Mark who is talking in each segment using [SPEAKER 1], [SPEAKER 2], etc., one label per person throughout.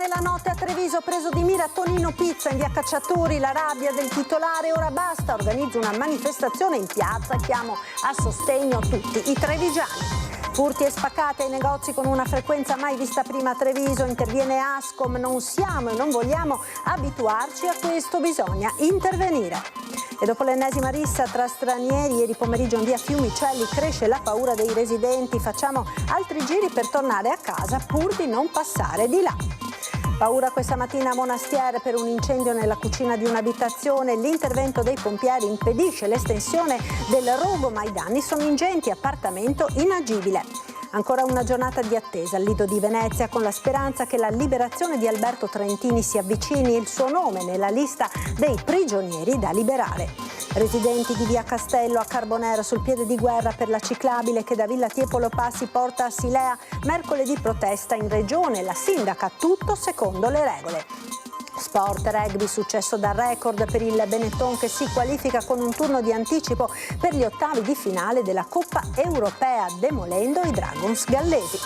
[SPEAKER 1] nella notte a Treviso, preso di mira Tonino Pizza in via Cacciatori, la rabbia del titolare ora basta, organizza una manifestazione in piazza e chiamo a sostegno tutti i trevigiani. Furti e spaccate ai negozi con una frequenza mai vista prima a Treviso, interviene Ascom, non siamo e non vogliamo abituarci a questo, bisogna intervenire. E dopo l'ennesima rissa tra stranieri, ieri pomeriggio in via Fiumicelli cresce la paura dei residenti, facciamo altri giri per tornare a casa pur di non passare di là. Paura questa mattina a Monastiere per un incendio nella cucina di un'abitazione, l'intervento dei pompieri impedisce l'estensione del rogo ma i danni sono ingenti, appartamento inagibile. Ancora una giornata di attesa al Lido di Venezia con la speranza che la liberazione di Alberto Trentini si avvicini il suo nome nella lista dei prigionieri da liberare. Residenti di via Castello a Carbonera sul piede di guerra per la ciclabile che da Villa Tiepolo Passi porta a Silea, mercoledì protesta in regione, la sindaca tutto secondo le regole. Sport, rugby, successo da record per il Benetton che si qualifica con un turno di anticipo per gli ottavi di finale della Coppa Europea, demolendo i Dragons gallesi.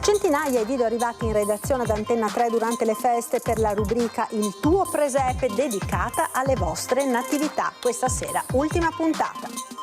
[SPEAKER 1] Centinaia i video arrivati in redazione ad Antenna 3 durante le feste per la rubrica Il tuo presepe dedicata alle vostre natività. Questa sera, ultima puntata.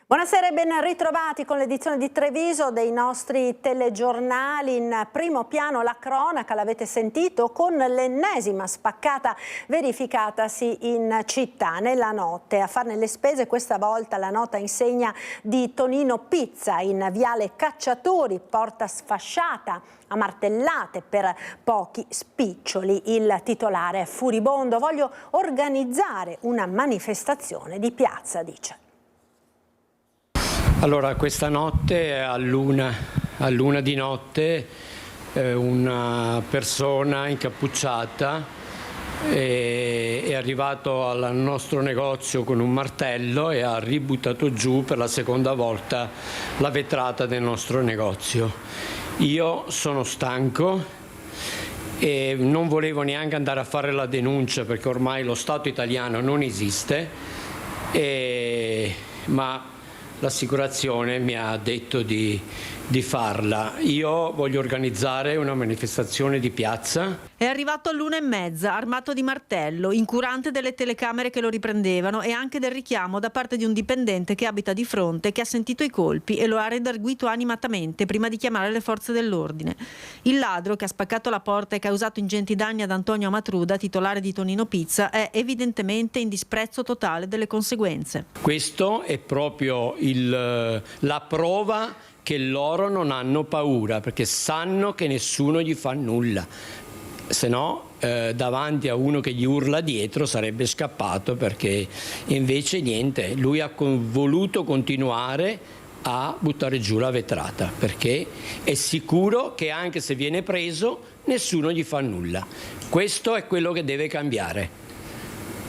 [SPEAKER 1] Buonasera e ben ritrovati con l'edizione di Treviso dei nostri telegiornali. In primo piano la cronaca, l'avete sentito, con l'ennesima spaccata verificatasi in città nella notte. A farne le spese questa volta la nota insegna di Tonino Pizza in viale Cacciatori, porta sfasciata a martellate per pochi spiccioli. Il titolare è furibondo, voglio organizzare una manifestazione di piazza, dice.
[SPEAKER 2] Allora, questa notte a luna di notte una persona incappucciata è arrivato al nostro negozio con un martello e ha ributtato giù per la seconda volta la vetrata del nostro negozio. Io sono stanco e non volevo neanche andare a fare la denuncia perché ormai lo Stato italiano non esiste, ma l'assicurazione mi ha detto di farla. Io voglio organizzare una manifestazione di piazza.
[SPEAKER 3] È arrivato all'1:30, armato di martello, incurante delle telecamere che lo riprendevano e anche del richiamo da parte di un dipendente che abita di fronte, che ha sentito i colpi e lo ha redarguito animatamente prima di chiamare le forze dell'ordine. Il ladro, che ha spaccato la porta e causato ingenti danni ad Antonio Matruda, titolare di Tonino Pizza, è evidentemente in disprezzo totale delle conseguenze.
[SPEAKER 2] Questo è proprio la prova che loro non hanno paura, perché sanno che nessuno gli fa nulla. Se no davanti a uno che gli urla dietro sarebbe scappato, perché invece niente, lui ha voluto continuare a buttare giù la vetrata perché è sicuro che anche se viene preso nessuno gli fa nulla. Questo è quello che deve cambiare.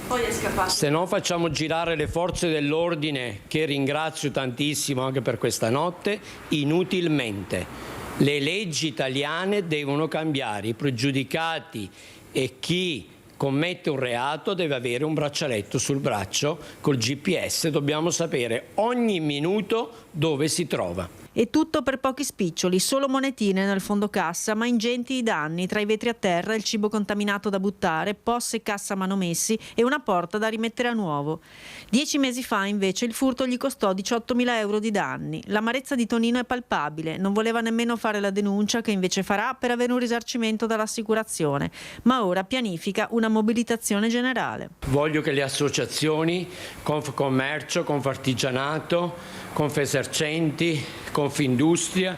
[SPEAKER 3] Poi è scappato.
[SPEAKER 2] Se no facciamo girare le forze dell'ordine, che ringrazio tantissimo anche per questa notte, inutilmente. Le leggi italiane devono cambiare, i pregiudicati e chi commette un reato deve avere un braccialetto sul braccio col GPS, dobbiamo sapere ogni minuto dove si trova.
[SPEAKER 3] E tutto per pochi spiccioli, solo monetine nel fondo cassa, ma ingenti i danni tra i vetri a terra, il cibo contaminato da buttare, posse e cassa manomessi e una porta da rimettere a nuovo. 10 mesi fa invece il furto gli costò 18.000 euro di danni. L'amarezza di Tonino è palpabile, non voleva nemmeno fare la denuncia che invece farà per avere un risarcimento dall'assicurazione, ma ora pianifica una mobilitazione generale.
[SPEAKER 2] Voglio che le associazioni, Confcommercio, Confartigianato, Confesercenti, Confindustria,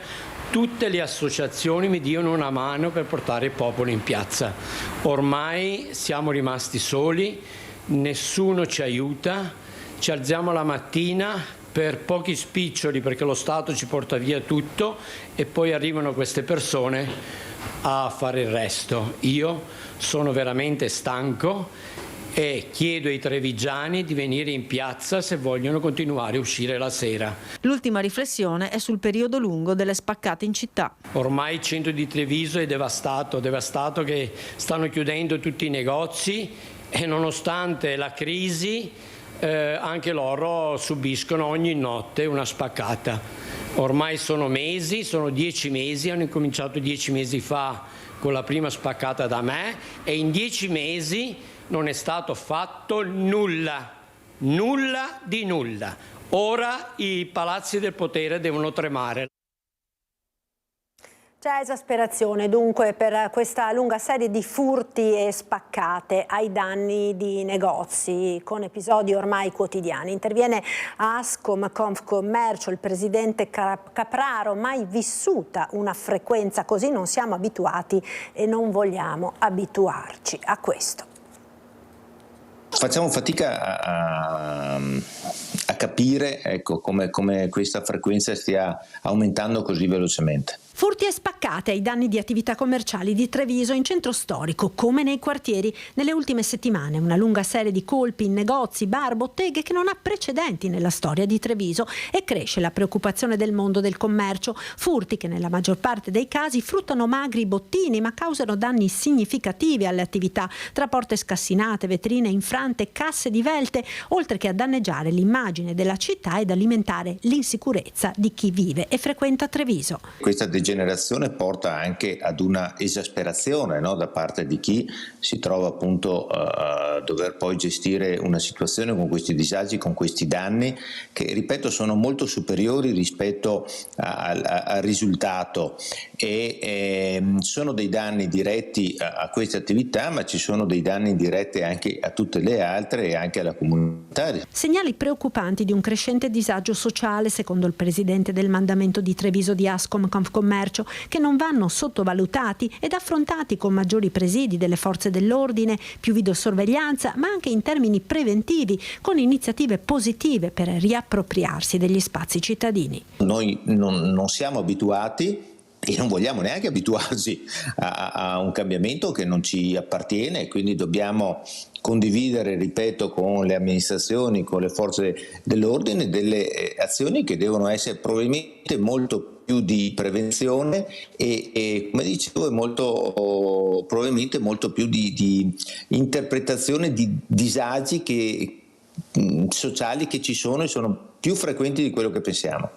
[SPEAKER 2] tutte le associazioni mi diano una mano per portare il popolo in piazza. Ormai siamo rimasti soli, nessuno ci aiuta, ci alziamo la mattina per pochi spiccioli perché lo Stato ci porta via tutto e poi arrivano queste persone a fare il resto. Io sono veramente stanco e chiedo ai trevigiani di venire in piazza se vogliono continuare a uscire la sera.
[SPEAKER 3] L'ultima riflessione è sul periodo lungo delle spaccate in città.
[SPEAKER 2] Ormai il centro di Treviso è devastato che stanno chiudendo tutti i negozi e nonostante la crisi anche loro subiscono ogni notte una spaccata. Ormai sono mesi, sono 10 mesi, hanno incominciato 10 mesi fa con la prima spaccata da me e in 10 mesi non è stato fatto nulla, nulla di nulla. Ora i palazzi del potere devono tremare.
[SPEAKER 1] C'è esasperazione dunque per questa lunga serie di furti e spaccate ai danni di negozi con episodi ormai quotidiani. Interviene a Ascom Confcommercio il presidente Capraro. Mai vissuta una frequenza così, non siamo abituati e non vogliamo abituarci a questo.
[SPEAKER 4] Facciamo fatica a capire, ecco, come questa frequenza stia aumentando così velocemente.
[SPEAKER 1] Furti e spaccate ai danni di attività commerciali di Treviso in centro storico, come nei quartieri. Nelle ultime settimane una lunga serie di colpi in negozi, bar, botteghe che non ha precedenti nella storia di Treviso e cresce la preoccupazione del mondo del commercio. Furti che nella maggior parte dei casi fruttano magri bottini ma causano danni significativi alle attività, tra porte scassinate, vetrine infrante, casse divelte, oltre che a danneggiare l'immagine della città ed alimentare l'insicurezza di chi vive e frequenta Treviso.
[SPEAKER 4] Questa degenerazione porta anche ad una esasperazione, no, da parte di chi si trova appunto a dover poi gestire una situazione con questi disagi, con questi danni che, ripeto, sono molto superiori rispetto al risultato e sono dei danni diretti a queste attività, ma ci sono dei danni diretti anche a tutte le altre e anche alla comunità.
[SPEAKER 1] Segnali preoccupanti di un crescente disagio sociale, secondo il presidente del mandamento di Treviso di Ascom Confcommercio, che non vanno sottovalutati ed affrontati con maggiori presidi delle forze dell'ordine, più videosorveglianza, ma anche in termini preventivi, con iniziative positive per riappropriarsi degli spazi cittadini.
[SPEAKER 4] Noi non siamo abituati e non vogliamo neanche abituarci a un cambiamento che non ci appartiene e quindi dobbiamo condividere, ripeto, con le amministrazioni, con le forze dell'ordine delle azioni che devono essere probabilmente molto più di prevenzione e come dicevo probabilmente molto più di interpretazione di disagi sociali che ci sono e sono più frequenti di quello che pensiamo.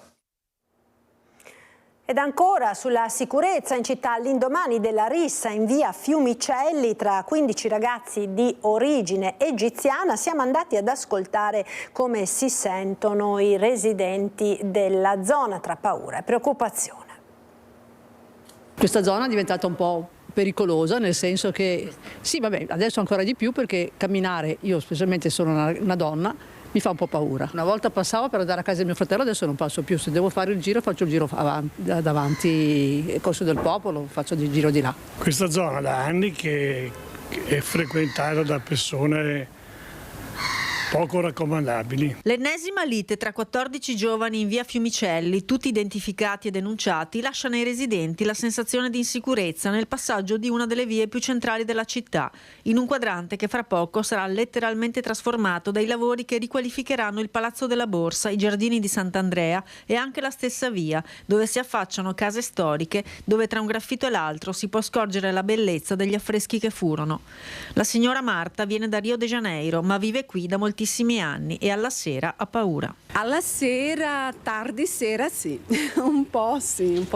[SPEAKER 1] Ed ancora sulla sicurezza in città, all'indomani della rissa in via Fiumicelli tra 15 ragazzi di origine egiziana, siamo andati ad ascoltare come si sentono i residenti della zona tra paura e preoccupazione.
[SPEAKER 5] Questa zona è diventata un po' pericolosa, nel senso che, sì vabbè, adesso ancora di più perché camminare, io specialmente sono una donna, mi fa un po' paura. Una volta passavo per andare a casa di mio fratello, adesso non passo più. Se devo fare il giro, faccio il giro davanti al Corso del Popolo, faccio il giro di là.
[SPEAKER 6] Questa zona da anni che è frequentata da persone poco raccomandabili.
[SPEAKER 3] L'ennesima lite tra 14 giovani in via Fiumicelli, tutti identificati e denunciati, lascia nei residenti la sensazione di insicurezza nel passaggio di una delle vie più centrali della città, in un quadrante che fra poco sarà letteralmente trasformato dai lavori che riqualificheranno il Palazzo della Borsa, i giardini di Sant'Andrea e anche la stessa via, dove si affacciano case storiche, dove tra un graffito e l'altro si può scorgere la bellezza degli affreschi che furono. La signora Marta viene da Rio de Janeiro, ma vive qui da moltissimi anni e alla sera ha paura.
[SPEAKER 7] Alla sera, tardi sera sì, un po'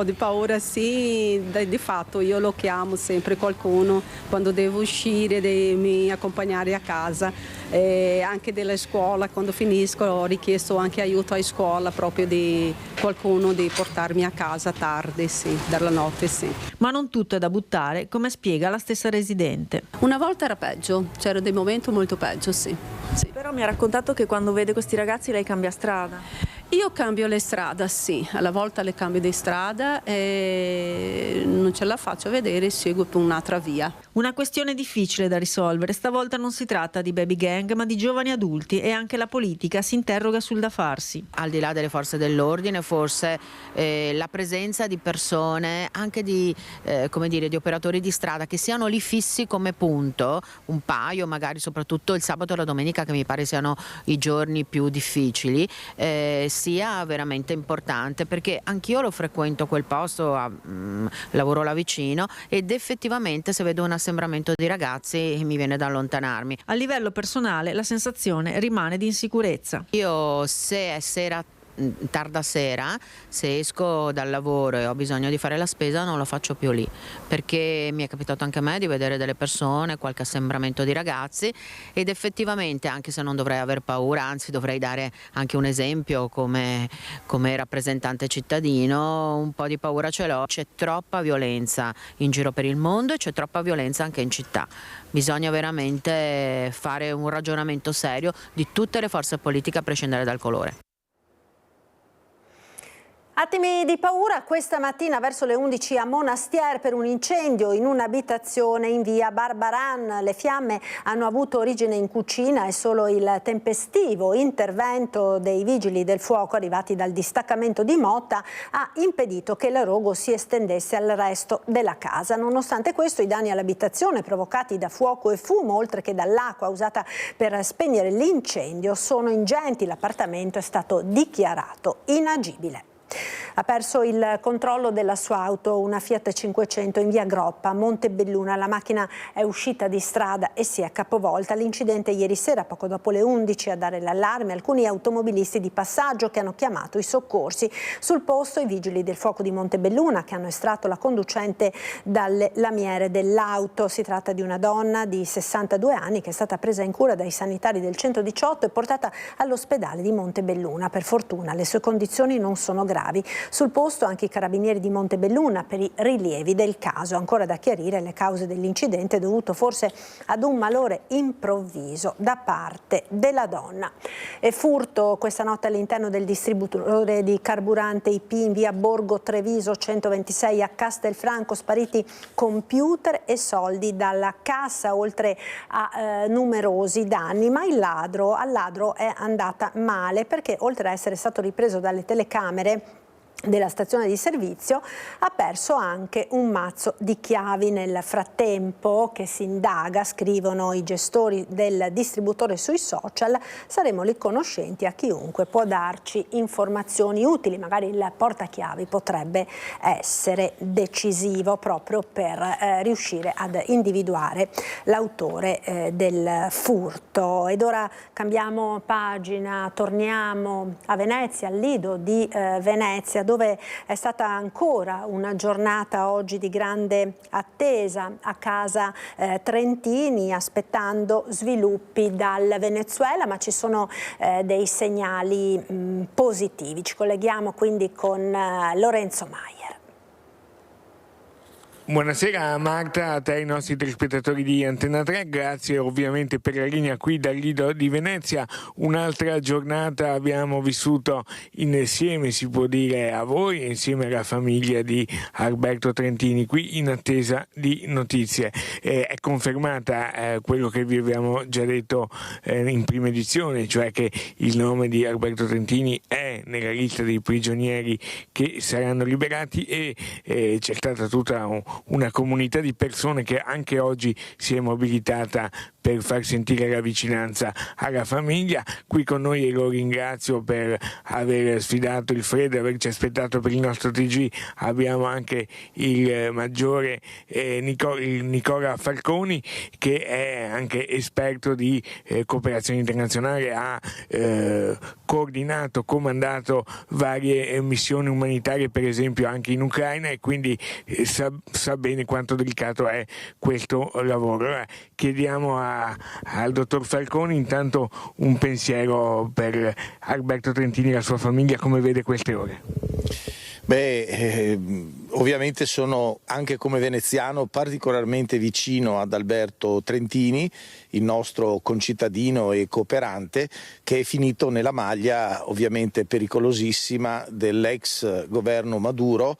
[SPEAKER 7] di paura sì, di fatto io lo chiamo sempre qualcuno quando devo uscire, mi accompagnare a casa, anche della scuola, quando finisco ho richiesto anche aiuto a scuola proprio di qualcuno di portarmi a casa tardi, sì, dalla notte sì.
[SPEAKER 3] Ma non tutto è da buttare, come spiega la stessa residente.
[SPEAKER 7] Una volta era peggio, c'era dei momenti molto peggio, sì.
[SPEAKER 3] Però mi ha raccontato che quando vede questi ragazzi lei cambia strada.
[SPEAKER 7] Io cambio le strade, sì, alla volta le cambio di strada e non ce la faccio vedere, seguo per un'altra via.
[SPEAKER 3] Una questione difficile da risolvere, stavolta non si tratta di baby gang ma di giovani adulti e anche la politica si interroga sul da farsi.
[SPEAKER 8] Al di là delle forze dell'ordine forse la presenza di persone, anche di operatori di strada che siano lì fissi come punto, un paio magari soprattutto il sabato e la domenica che mi pare siano i giorni più difficili, sia veramente importante perché anch'io lo frequento quel posto, lavoro là vicino ed effettivamente se vedo un assembramento di ragazzi mi viene da allontanarmi.
[SPEAKER 3] A livello personale la sensazione rimane di insicurezza.
[SPEAKER 8] Io se è sera tarda sera, se esco dal lavoro e ho bisogno di fare la spesa, non lo faccio più lì, perché mi è capitato anche a me di vedere delle persone, qualche assembramento di ragazzi, ed effettivamente, anche se non dovrei aver paura, anzi dovrei dare anche un esempio come rappresentante cittadino, un po' di paura ce l'ho. C'è troppa violenza in giro per il mondo e c'è troppa violenza anche in città. Bisogna veramente fare un ragionamento serio di tutte le forze politiche a prescindere dal colore.
[SPEAKER 1] Attimi di paura questa mattina verso le 11 a Monastier per un incendio in un'abitazione in via Barbaran. Le fiamme hanno avuto origine in cucina e solo il tempestivo intervento dei vigili del fuoco arrivati dal distaccamento di Motta ha impedito che il rogo si estendesse al resto della casa. Nonostante questo, i danni all'abitazione provocati da fuoco e fumo, oltre che dall'acqua usata per spegnere l'incendio, sono ingenti. L'appartamento è stato dichiarato inagibile. Ha perso il controllo della sua auto, una Fiat 500 in via Groppa, Montebelluna. La macchina è uscita di strada e si è capovolta. L'incidente ieri sera, poco dopo le 11, a dare l'allarme alcuni automobilisti di passaggio che hanno chiamato i soccorsi. Sul posto i vigili del fuoco di Montebelluna che hanno estratto la conducente dalle lamiere dell'auto. Si tratta di una donna di 62 anni che è stata presa in cura dai sanitari del 118 e portata all'ospedale di Montebelluna. Per fortuna le sue condizioni non sono gravi. Sul posto anche i carabinieri di Montebelluna per i rilievi del caso. Ancora da chiarire le cause dell'incidente, dovuto forse ad un malore improvviso da parte della donna. E furto questa notte all'interno del distributore di carburante IP in via Borgo Treviso 126 a Castelfranco, spariti computer e soldi dalla cassa, oltre a numerosi danni. Ma al ladro è andata male, perché oltre a essere stato ripreso dalle telecamere della stazione di servizio, ha perso anche un mazzo di chiavi. Nel frattempo che si indaga, scrivono i gestori del distributore sui social, saremo riconoscenti a chiunque può darci informazioni utili. Magari il portachiavi potrebbe essere decisivo proprio per riuscire ad individuare l'autore del furto. Ed ora cambiamo pagina, torniamo a Venezia, al Lido di Venezia, dove è stata ancora una giornata oggi di grande attesa a casa Trentini, aspettando sviluppi dal Venezuela, ma ci sono dei segnali positivi. Ci colleghiamo quindi con Lorenzo Maier.
[SPEAKER 9] Buonasera Marta, a te e ai nostri telespettatori di Antena 3, grazie ovviamente per la linea qui dal Lido di Venezia. Un'altra giornata abbiamo vissuto insieme, si può dire, a voi, insieme alla famiglia di Alberto Trentini, qui in attesa di notizie. È confermata quello che vi abbiamo già detto in prima edizione, cioè che il nome di Alberto Trentini è nella lista dei prigionieri che saranno liberati, e c'è stata tutta una comunità di persone che anche oggi si è mobilitata per far sentire la vicinanza alla famiglia. Qui con noi, e lo ringrazio per aver sfidato il freddo e averci aspettato per il nostro TG, abbiamo anche il maggiore Nicola Falconi, che è anche esperto di cooperazione internazionale, ha coordinato, comandato varie missioni umanitarie, per esempio anche in Ucraina, e quindi sa bene quanto delicato è questo lavoro. Allora, chiediamo al dottor Falconi intanto un pensiero per Alberto Trentini e la sua famiglia, come vede queste ore.
[SPEAKER 10] Ovviamente sono anche come veneziano particolarmente vicino ad Alberto Trentini, il nostro concittadino e cooperante, che è finito nella maglia ovviamente pericolosissima dell'ex governo Maduro,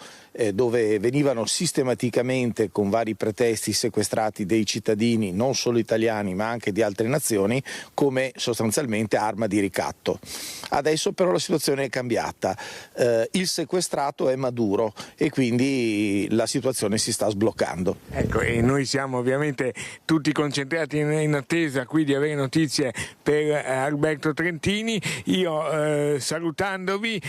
[SPEAKER 10] dove venivano sistematicamente, con vari pretesti, sequestrati dei cittadini non solo italiani ma anche di altre nazioni, come sostanzialmente arma di ricatto. Adesso però la situazione è cambiata, il sequestrato è Maduro e quindi quindi la situazione si sta sbloccando.
[SPEAKER 9] Ecco, e noi siamo ovviamente tutti concentrati in attesa qui di avere notizie per Alberto Trentini. Io salutandovi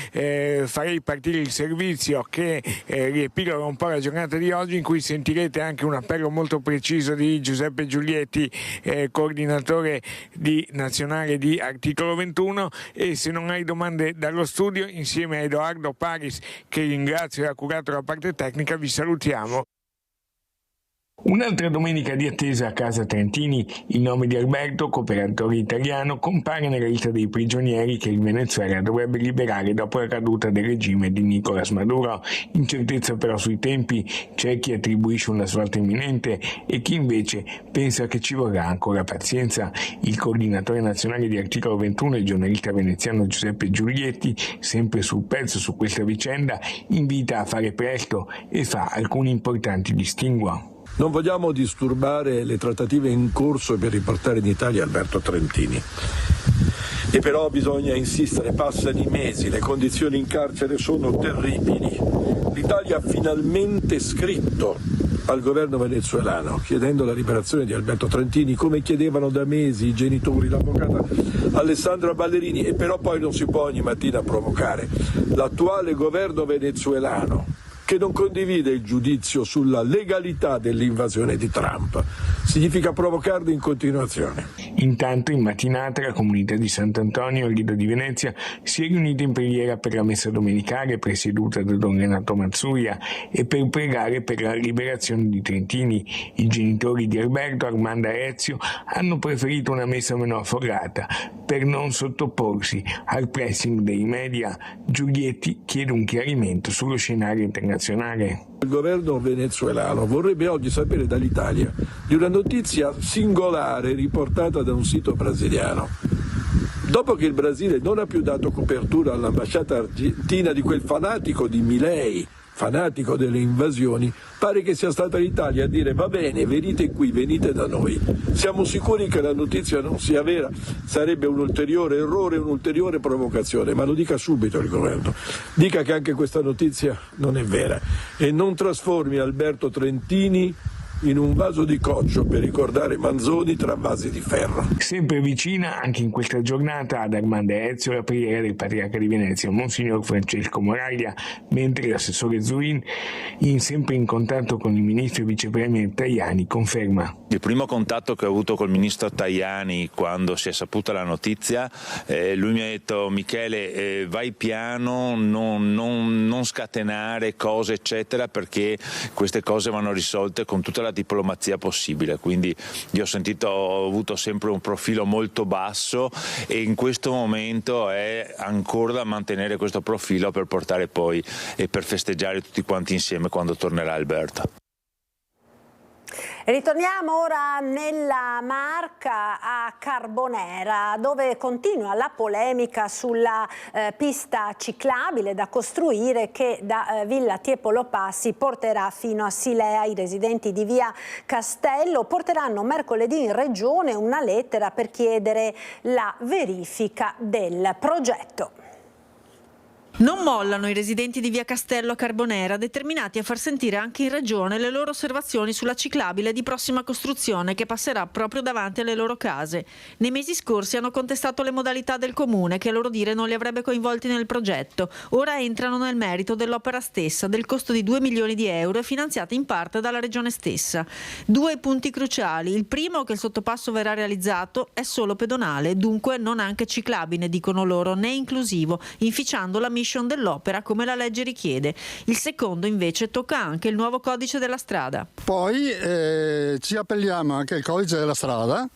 [SPEAKER 9] farei partire il servizio che riepiloga un po' la giornata di oggi, in cui sentirete anche un appello molto preciso di Giuseppe Giulietti, coordinatore nazionale di Articolo 21, e se non hai domande dallo studio, insieme a Edoardo Paris, che ringrazio e ha curato la parte tecnica, vi salutiamo. Un'altra domenica di attesa a casa Trentini, il nome di Alberto, cooperatore italiano, compare nella lista dei prigionieri che il Venezuela dovrebbe liberare dopo la caduta del regime di Nicolás Maduro. Incertezza però sui tempi, c'è chi attribuisce una svolta imminente e chi invece pensa che ci vorrà ancora pazienza. Il coordinatore nazionale di Articolo 21, il giornalista veneziano Giuseppe Giulietti, sempre sul pezzo su questa vicenda, invita a fare presto e fa alcuni importanti distinguo.
[SPEAKER 11] Non vogliamo disturbare le trattative in corso per riportare in Italia Alberto Trentini. E però bisogna insistere, passano i mesi, le condizioni in carcere sono terribili. L'Italia ha finalmente scritto al governo venezuelano chiedendo la liberazione di Alberto Trentini, come chiedevano da mesi i genitori, l'avvocata Alessandra Ballerini, e però poi non si può ogni mattina provocare l'attuale governo venezuelano, che non condivide il giudizio sulla legalità dell'invasione di Trump. Significa provocarli in continuazione.
[SPEAKER 9] Intanto in mattinata la comunità di Sant'Antonio, al Lido di Venezia, si è riunita in preghiera per la messa domenicale presieduta da Don Renato Mazzuia e per pregare per la liberazione di Trentini. I genitori di Alberto, Armando e Ezio, hanno preferito una messa meno affollata per non sottoporsi al pressing dei media. Giulietti chiede un chiarimento sullo scenario internazionale.
[SPEAKER 11] Il governo venezuelano vorrebbe oggi sapere dall'Italia di una notizia singolare riportata da un sito brasiliano. Dopo che il Brasile non ha più dato copertura all'ambasciata argentina di quel fanatico di Milei, fanatico delle invasioni, pare che sia stata l'Italia a dire: va bene, venite qui, venite da noi. Siamo sicuri che la notizia non sia vera, sarebbe un ulteriore errore, un'ulteriore provocazione, ma lo dica subito il governo. Dica che anche questa notizia non è vera e non trasformi Alberto Trentini in un vaso di coccio per ricordare Manzoni tra vasi di ferro.
[SPEAKER 9] Sempre vicina, anche in questa giornata, ad Armando e Ezio la preghiera del Patriarca di Venezia, Monsignor Francesco Moraglia, mentre l'assessore Zuin, sempre in contatto con il ministro e vice premier Tajani, conferma.
[SPEAKER 12] Il primo contatto che ho avuto col ministro Tajani quando si è saputa la notizia, lui mi ha detto: Michele, vai piano, non scatenare cose eccetera, perché queste cose vanno risolte con tutta la diplomazia possibile. Quindi io ho avuto sempre un profilo molto basso e in questo momento è ancora da mantenere questo profilo per portare poi e per festeggiare tutti quanti insieme quando tornerà Alberto.
[SPEAKER 1] Ritorniamo ora nella Marca, a Carbonera, dove continua la polemica sulla pista ciclabile da costruire che da Villa Tiepolo Passi porterà fino a Silea. I residenti di via Castello porteranno mercoledì in regione una lettera per chiedere la verifica del progetto.
[SPEAKER 3] Non mollano i residenti di via Castello a Carbonera, determinati a far sentire anche in regione le loro osservazioni sulla ciclabile di prossima costruzione che passerà proprio davanti alle loro case. Nei mesi scorsi hanno contestato le modalità del comune, che a loro dire non li avrebbe coinvolti nel progetto. Ora entrano nel merito dell'opera stessa, del costo di 2 milioni di euro e finanziata in parte dalla regione stessa. Due punti cruciali: il primo, che il sottopasso verrà realizzato, è solo pedonale, dunque non anche ciclabile, dicono loro, né inclusivo, inficiando la mission dell'opera come la legge richiede. Il secondo invece tocca anche il nuovo codice della strada.
[SPEAKER 13] Poi ci appelliamo anche al codice della strada,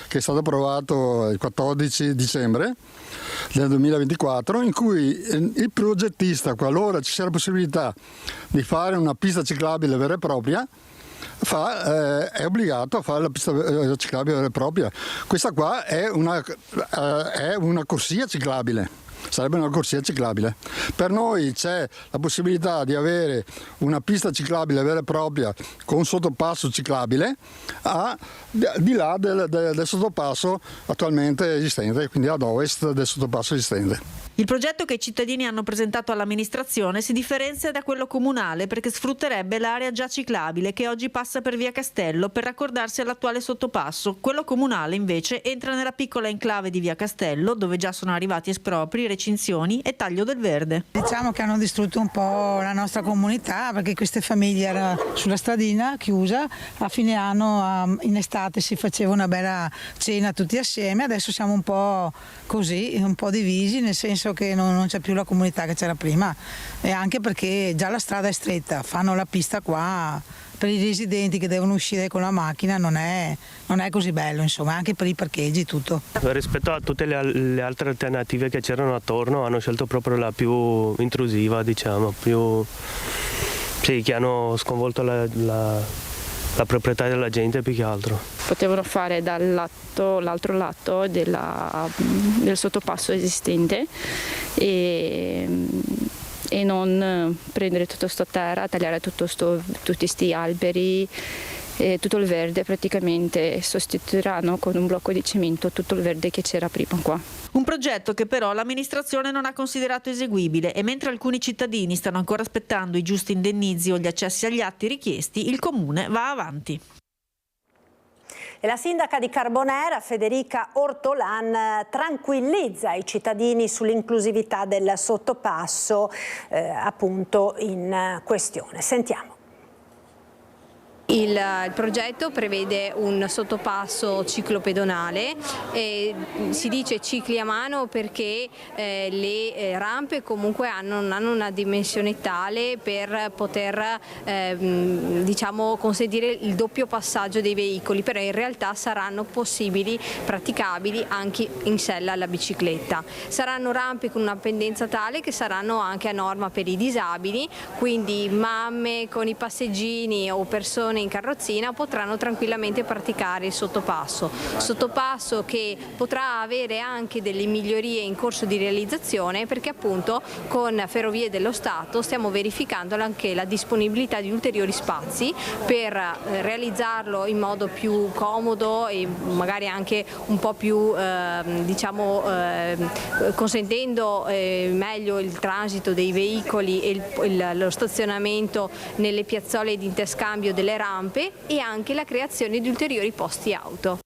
[SPEAKER 13] che è stato approvato il 14 dicembre del 2024, in cui il progettista, qualora ci sia la possibilità di fare una pista ciclabile vera e propria, è obbligato a fare la pista ciclabile vera e propria. Questa qua è una corsia ciclabile. sarebbe una corsia ciclabile. Per noi c'è la possibilità di avere una pista ciclabile vera e propria con un sottopasso ciclabile di là del sottopasso attualmente esistente, quindi ad ovest del sottopasso esistente.
[SPEAKER 3] Il progetto che i cittadini hanno presentato all'amministrazione si differenzia da quello comunale perché sfrutterebbe l'area già ciclabile che oggi passa per via Castello per raccordarsi all'attuale sottopasso. Quello comunale invece entra nella piccola enclave di via Castello dove già sono arrivati espropri, recinzioni e taglio del verde.
[SPEAKER 14] Diciamo che hanno distrutto un po' la nostra comunità perché queste famiglie erano sulla stradina chiusa, a fine anno in estate si faceva una bella cena tutti assieme, adesso siamo un po' così, un po' divisi, nel senso che non c'è più la comunità che c'era prima e anche perché già la strada è stretta, fanno la pista qua per i residenti che devono uscire con la macchina, non è così bello, insomma, anche per i parcheggi tutto.
[SPEAKER 15] Rispetto a tutte le altre alternative che c'erano attorno hanno scelto proprio la più intrusiva, diciamo, che hanno sconvolto la proprietà della gente più che altro.
[SPEAKER 16] Potevano fare l'altro lato del sottopasso esistente e non prendere tutto sto terra, tagliare tutti sti alberi e tutto il verde praticamente sostituiranno con un blocco di cemento tutto il verde che c'era prima qua.
[SPEAKER 3] Un progetto che però l'amministrazione non ha considerato eseguibile e mentre alcuni cittadini stanno ancora aspettando i giusti indennizi o gli accessi agli atti richiesti, il comune va avanti.
[SPEAKER 1] E la sindaca di Carbonera, Federica Ortolan, tranquillizza i cittadini sull'inclusività del sottopasso appunto in questione. Sentiamo.
[SPEAKER 17] Il progetto prevede un sottopasso ciclopedonale, si dice cicli a mano perché le rampe comunque non hanno una dimensione tale per poter diciamo, consentire il doppio passaggio dei veicoli, però in realtà saranno possibili, praticabili anche in sella alla bicicletta. Saranno rampe con una pendenza tale che saranno anche a norma per i disabili, quindi mamme con i passeggini o persone in carrozzina potranno tranquillamente praticare il sottopasso che potrà avere anche delle migliorie in corso di realizzazione perché appunto con Ferrovie dello Stato stiamo verificando anche la disponibilità di ulteriori spazi per realizzarlo in modo più comodo e magari anche un po' più diciamo consentendo meglio il transito dei veicoli e lo stazionamento nelle piazzole di interscambio delle rampe e anche la creazione di ulteriori posti auto.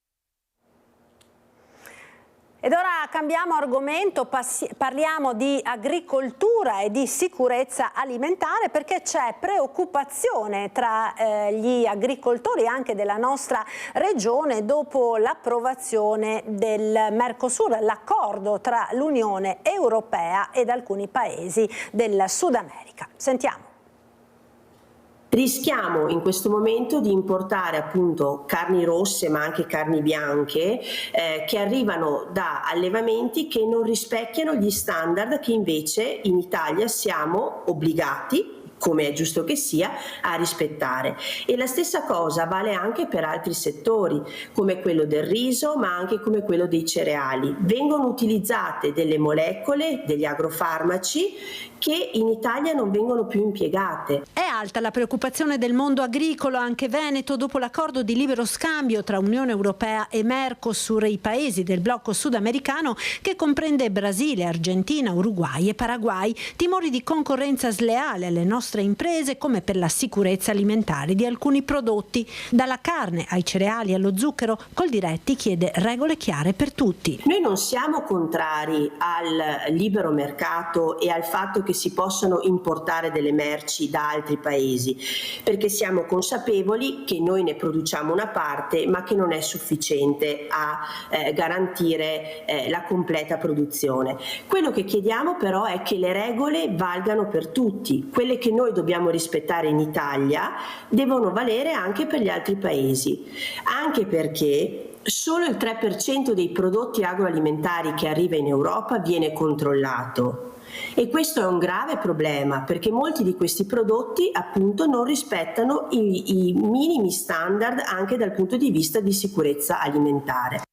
[SPEAKER 1] Ed ora cambiamo argomento, parliamo di agricoltura e di sicurezza alimentare perché c'è preoccupazione tra gli agricoltori anche della nostra regione dopo l'approvazione del Mercosur, l'accordo tra l'Unione Europea ed alcuni paesi del Sud America. Sentiamo.
[SPEAKER 18] Rischiamo in questo momento di importare appunto carni rosse ma anche carni bianche che arrivano da allevamenti che non rispecchiano gli standard che invece in Italia siamo obbligati, come è giusto che sia, a rispettare. E la stessa cosa vale anche per altri settori, come quello del riso, ma anche come quello dei cereali. Vengono utilizzate delle molecole, degli agrofarmaci, che in Italia non vengono più impiegate.
[SPEAKER 1] È alta la preoccupazione del mondo agricolo, anche veneto, dopo l'accordo di libero scambio tra Unione Europea e Mercosur, i paesi del blocco sudamericano che comprende Brasile, Argentina, Uruguay e Paraguay. Timori di concorrenza sleale alle nostre imprese come per la sicurezza alimentare di alcuni prodotti. Dalla carne ai cereali allo zucchero, Coldiretti chiede regole chiare per tutti.
[SPEAKER 18] Noi non siamo contrari al libero mercato e al fatto che si possano importare delle merci da altri paesi, perché siamo consapevoli che noi ne produciamo una parte ma che non è sufficiente a garantire la completa produzione. Quello che chiediamo però è che le regole valgano per tutti, quelle che noi dobbiamo rispettare in Italia devono valere anche per gli altri paesi, anche perché solo il 3% dei prodotti agroalimentari che arriva in Europa viene controllato. E questo è un grave problema perché molti di questi prodotti appunto non rispettano i minimi standard anche dal punto di vista di sicurezza alimentare.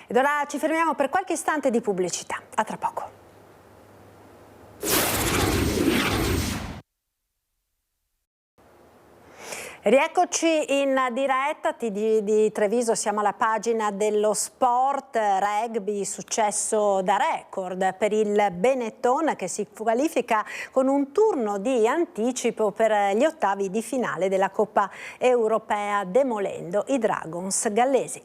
[SPEAKER 1] Ed ora ci fermiamo per qualche istante di pubblicità. A tra poco. Rieccoci in diretta, TG di Treviso, siamo alla pagina dello sport, rugby, successo da record per il Benetton che si qualifica con un turno di anticipo per gli ottavi di finale della Coppa Europea demolendo i Dragons gallesi.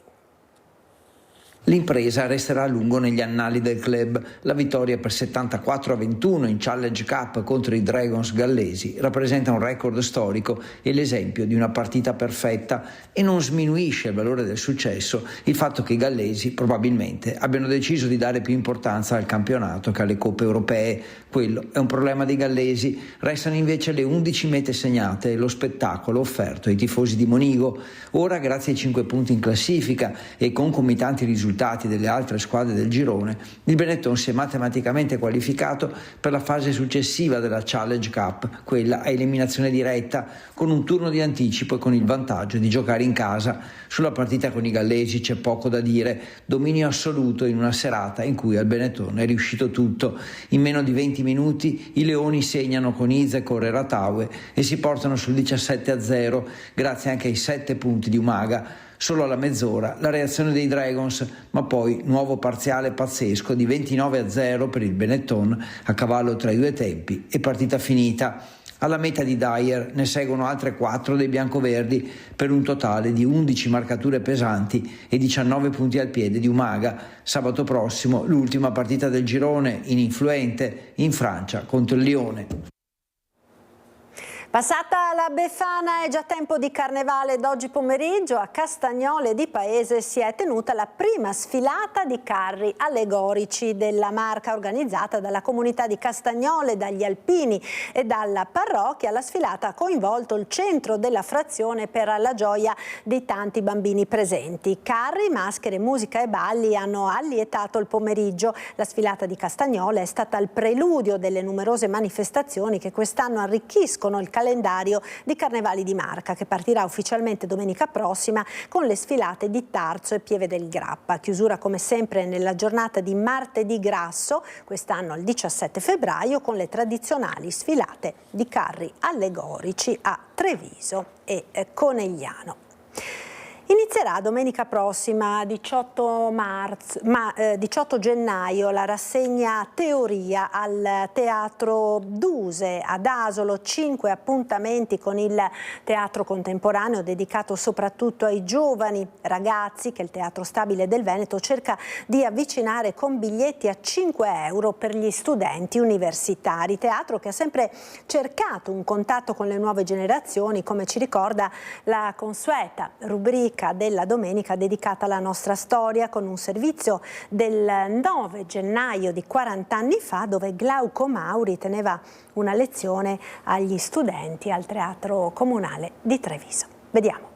[SPEAKER 19] L'impresa resterà a lungo negli annali del club. La vittoria per 74-21 in Challenge Cup contro i Dragons gallesi rappresenta un record storico e l'esempio di una partita perfetta, e non sminuisce il valore del successo il fatto che i gallesi probabilmente abbiano deciso di dare più importanza al campionato che alle coppe europee. Quello è un problema dei gallesi. Restano invece le 11 mete segnate e lo spettacolo offerto ai tifosi di Monigo. Ora, grazie ai 5 punti in classifica e ai concomitanti risultati delle altre squadre del girone, il Benetton si è matematicamente qualificato per la fase successiva della Challenge Cup, quella a eliminazione diretta, con un turno di anticipo e con il vantaggio di giocare in casa. Sulla partita con i gallesi c'è poco da dire, dominio assoluto in una serata in cui al Benetton è riuscito tutto. In meno di 20 minuti i leoni segnano con Izek e Rataue e si portano sul 17-0 grazie anche ai 7 punti di Umaga. Solo alla mezz'ora la reazione dei Dragons, ma poi nuovo parziale pazzesco di 29-0 per il Benetton a cavallo tra i due tempi e partita finita. Alla meta di Dyer ne seguono altre 4 dei biancoverdi per un totale di 11 marcature pesanti e 19 punti al piede di Umaga. Sabato prossimo l'ultima partita del girone in influente in Francia contro il Lione.
[SPEAKER 1] Passata la Befana è già tempo di carnevale ed oggi pomeriggio a Castagnole di Paese si è tenuta la prima sfilata di carri allegorici della Marca organizzata dalla comunità di Castagnole, dagli alpini e dalla parrocchia. La sfilata ha coinvolto il centro della frazione per la gioia di tanti bambini presenti. Carri, maschere, musica e balli hanno allietato il pomeriggio. La sfilata di Castagnole è stata il preludio delle numerose manifestazioni che quest'anno arricchiscono il calendario di Carnevali di Marca, che partirà ufficialmente domenica prossima con le sfilate di Tarzo e Pieve del Grappa. Chiusura come sempre nella giornata di martedì grasso, quest'anno il 17 febbraio, con le tradizionali sfilate di carri allegorici a Treviso e Conegliano. Inizierà domenica prossima, 18 gennaio, la rassegna Teoria al Teatro Duse ad Asolo. 5 appuntamenti con il teatro contemporaneo dedicato soprattutto ai giovani ragazzi che il Teatro Stabile del Veneto cerca di avvicinare con biglietti a 5 euro per gli studenti universitari. Teatro che ha sempre cercato un contatto con le nuove generazioni, come ci ricorda la consueta rubrica della domenica dedicata alla nostra storia, con un servizio del 9 gennaio di 40 anni fa dove Glauco Mauri teneva una lezione agli studenti al Teatro Comunale di Treviso. Vediamo.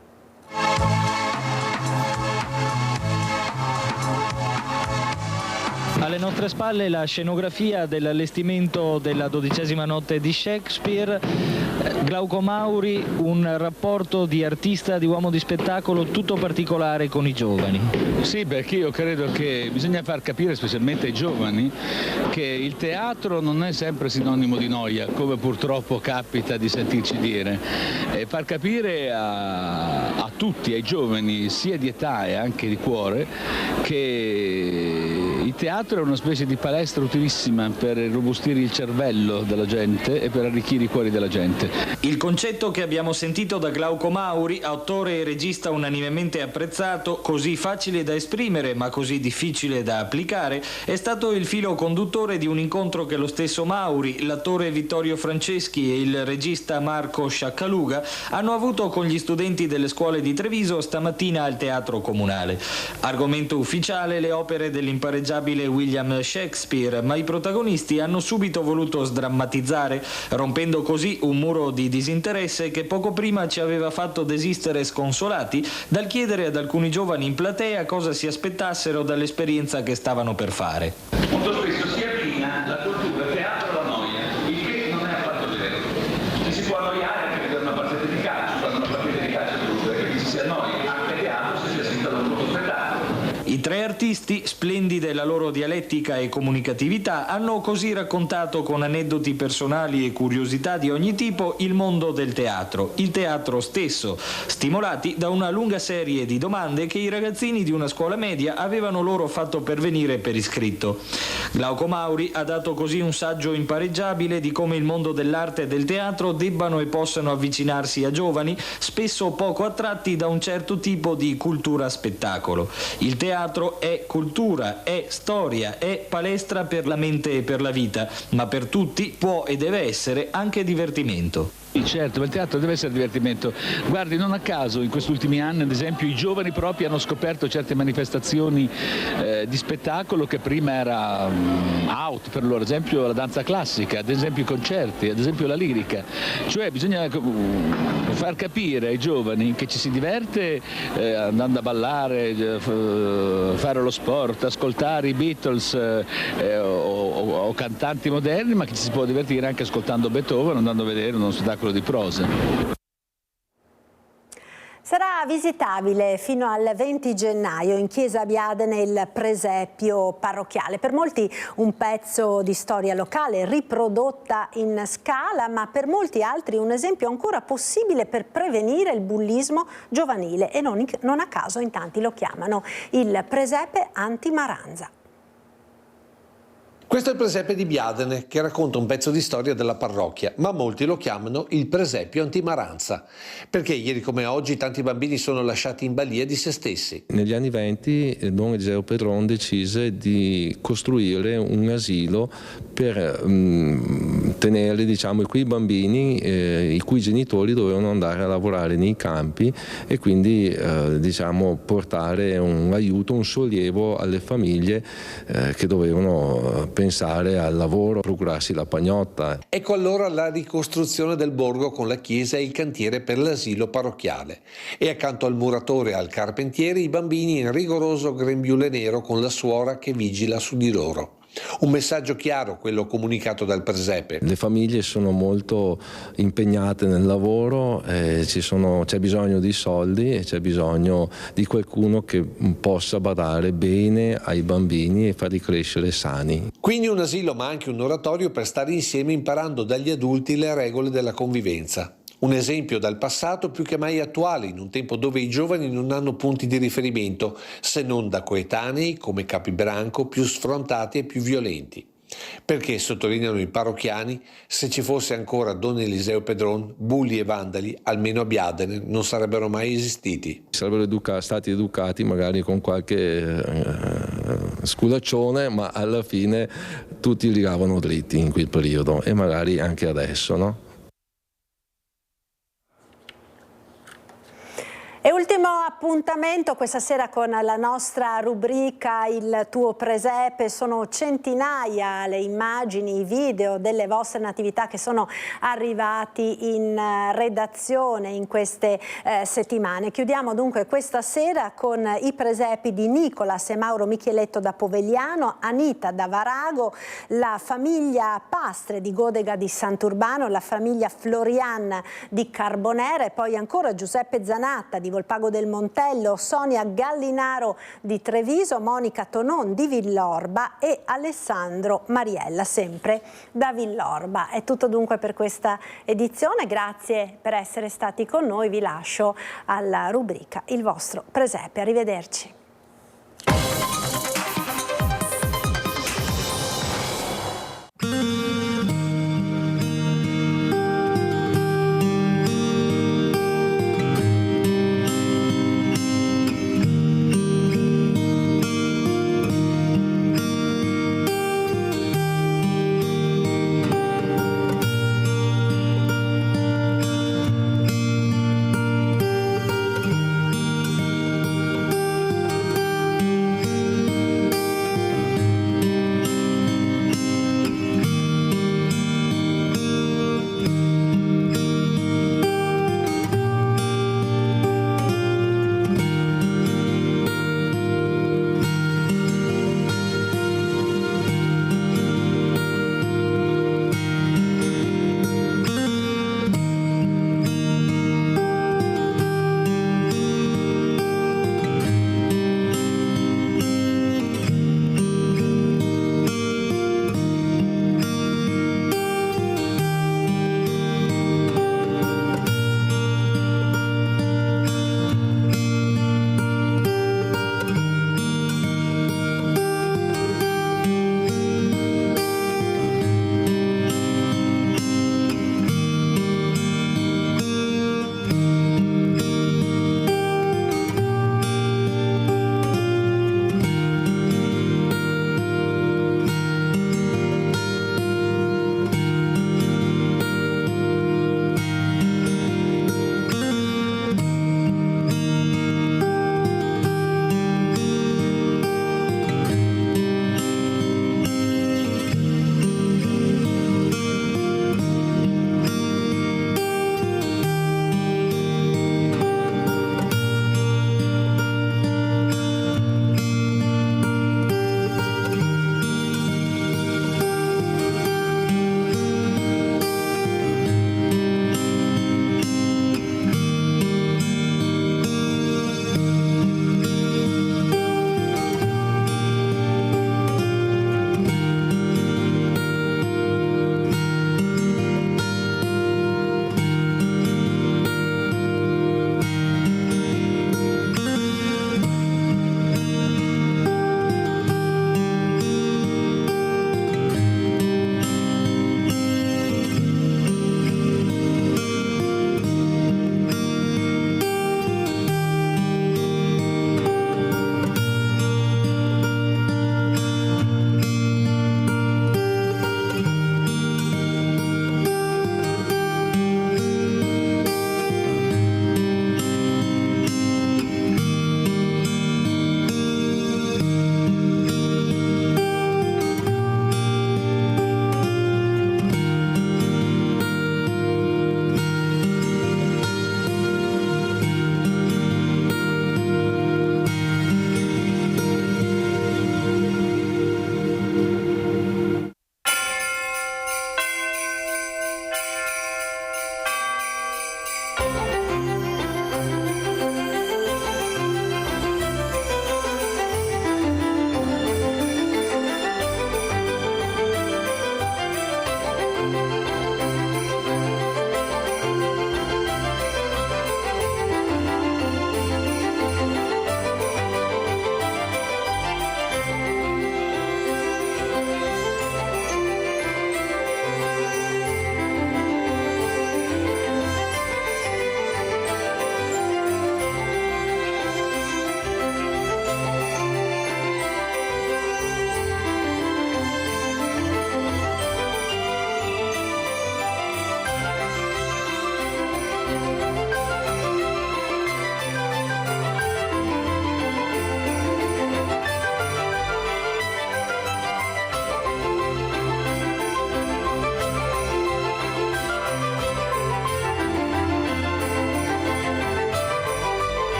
[SPEAKER 20] Alle nostre spalle la scenografia dell'allestimento della 12ª notte di Shakespeare. Glauco Mauri, un rapporto di artista, di uomo di spettacolo tutto particolare con i giovani.
[SPEAKER 21] Sì, perché io credo che bisogna far capire, specialmente ai giovani, che il teatro non è sempre sinonimo di noia, come purtroppo capita di sentirci dire. E far capire a tutti, ai giovani, sia di età e anche di cuore, che il teatro è una specie di palestra utilissima per irrobustire il cervello della gente e per arricchire i cuori della gente.
[SPEAKER 20] Il concetto che abbiamo sentito da Glauco Mauri, autore e regista unanimemente apprezzato, così facile da esprimere ma così difficile da applicare, è stato il filo conduttore di un incontro che lo stesso Mauri, l'attore Vittorio Franceschi e il regista Marco Sciaccaluga hanno avuto con gli studenti delle scuole di Treviso stamattina al Teatro Comunale. Argomento ufficiale: le opere dell'impareggiabile William Shakespeare, ma i protagonisti hanno subito voluto sdrammatizzare, rompendo così un muro di disinteresse che poco prima ci aveva fatto desistere sconsolati dal chiedere ad alcuni giovani in platea cosa si aspettassero dall'esperienza che stavano per fare.
[SPEAKER 21] Molto spesso si abbina la cultura, il teatro alla noia, il che non è affatto vero. Ci si può annoiare anche per una partita di calcio, quando una partita di calcio è brutta, perché ci si annoia anche a teatro se si assiste ad un brutto spettacolo.
[SPEAKER 20] I tre artisti, splendide la loro dialettica e comunicatività, hanno così raccontato con aneddoti personali e curiosità di ogni tipo il mondo del teatro, il teatro stesso, stimolati da una lunga serie di domande che i ragazzini di una scuola media avevano loro fatto pervenire per iscritto. Glauco Mauri ha dato così un saggio impareggiabile di come il mondo dell'arte e del teatro debbano e possano avvicinarsi a giovani, spesso poco attratti da un certo tipo di cultura spettacolo. Il teatro è cultura, è storia, è palestra per la mente e per la vita, ma per tutti può e deve essere anche divertimento.
[SPEAKER 21] Certo, ma il teatro deve essere divertimento. Guardi, non a caso in questi ultimi anni, ad esempio, i giovani proprio hanno scoperto certe manifestazioni di spettacolo che prima era out per loro, ad esempio la danza classica, ad esempio i concerti, ad esempio la lirica. Cioè bisogna far capire ai giovani che ci si diverte andando a ballare, fare lo sport, ascoltare i Beatles o cantanti moderni, ma che ci si può divertire anche ascoltando Beethoven, andando a vedere uno spettacolo di prosa.
[SPEAKER 1] Sarà visitabile fino al 20 gennaio in Chiesa Biadene il presepio parrocchiale. Per molti un pezzo di storia locale riprodotta in scala, ma per molti altri un esempio ancora possibile per prevenire il bullismo giovanile e non a caso in tanti lo chiamano il presepe anti-Maranza.
[SPEAKER 2] Questo è il presepe di Biadene, che racconta un pezzo di storia della parrocchia, ma molti lo chiamano il presepio anti-Maranza, perché ieri come oggi tanti bambini sono lasciati in balia di se stessi.
[SPEAKER 22] Negli anni 20 Don Eliseo Pedron decise di costruire un asilo per tenere, diciamo, quei bambini i cui genitori dovevano andare a lavorare nei campi e quindi diciamo, portare un aiuto, un sollievo alle famiglie che dovevano pensare al lavoro, procurarsi la pagnotta.
[SPEAKER 2] Ecco allora la ricostruzione del borgo con la chiesa e il cantiere per l'asilo parrocchiale. E accanto al muratore e al carpentiere i bambini in rigoroso grembiule nero con la suora che vigila su di loro. Un messaggio chiaro, quello comunicato dal presepe.
[SPEAKER 22] Le famiglie sono molto impegnate nel lavoro, c'è bisogno di soldi e c'è bisogno di qualcuno che possa badare bene ai bambini e farli crescere sani.
[SPEAKER 2] Quindi un asilo ma anche un oratorio per stare insieme imparando dagli adulti le regole della convivenza. Un esempio dal passato più che mai attuale, in un tempo dove i giovani non hanno punti di riferimento, se non da coetanei come capibranco più sfrontati e più violenti. Perché, sottolineano i parrocchiani, se ci fosse ancora Don Eliseo Pedron, bulli e vandali, almeno a Biadene, non sarebbero mai esistiti.
[SPEAKER 22] Sarebbero stati educati magari con qualche sculaccione, ma alla fine tutti ligavano dritti in quel periodo e magari anche adesso, no?
[SPEAKER 1] E ultimo appuntamento questa sera con la nostra rubrica Il tuo presepe. Sono centinaia le immagini, i video delle vostre natività che sono arrivati in redazione in queste settimane. Chiudiamo dunque questa sera con i presepi di Nicolas e Mauro Micheletto da Povegliano, Anita da Varago, la famiglia Pastre di Godega di Sant'Urbano, la famiglia Florian di Carbonera e poi ancora Giuseppe Zanatta di Volpago del Montello, Sonia Gallinaro di Treviso, Monica Tonon di Villorba e Alessandro Mariella, sempre da Villorba. È tutto dunque per questa edizione, grazie per essere stati con noi, vi lascio alla rubrica Il vostro presepe, arrivederci.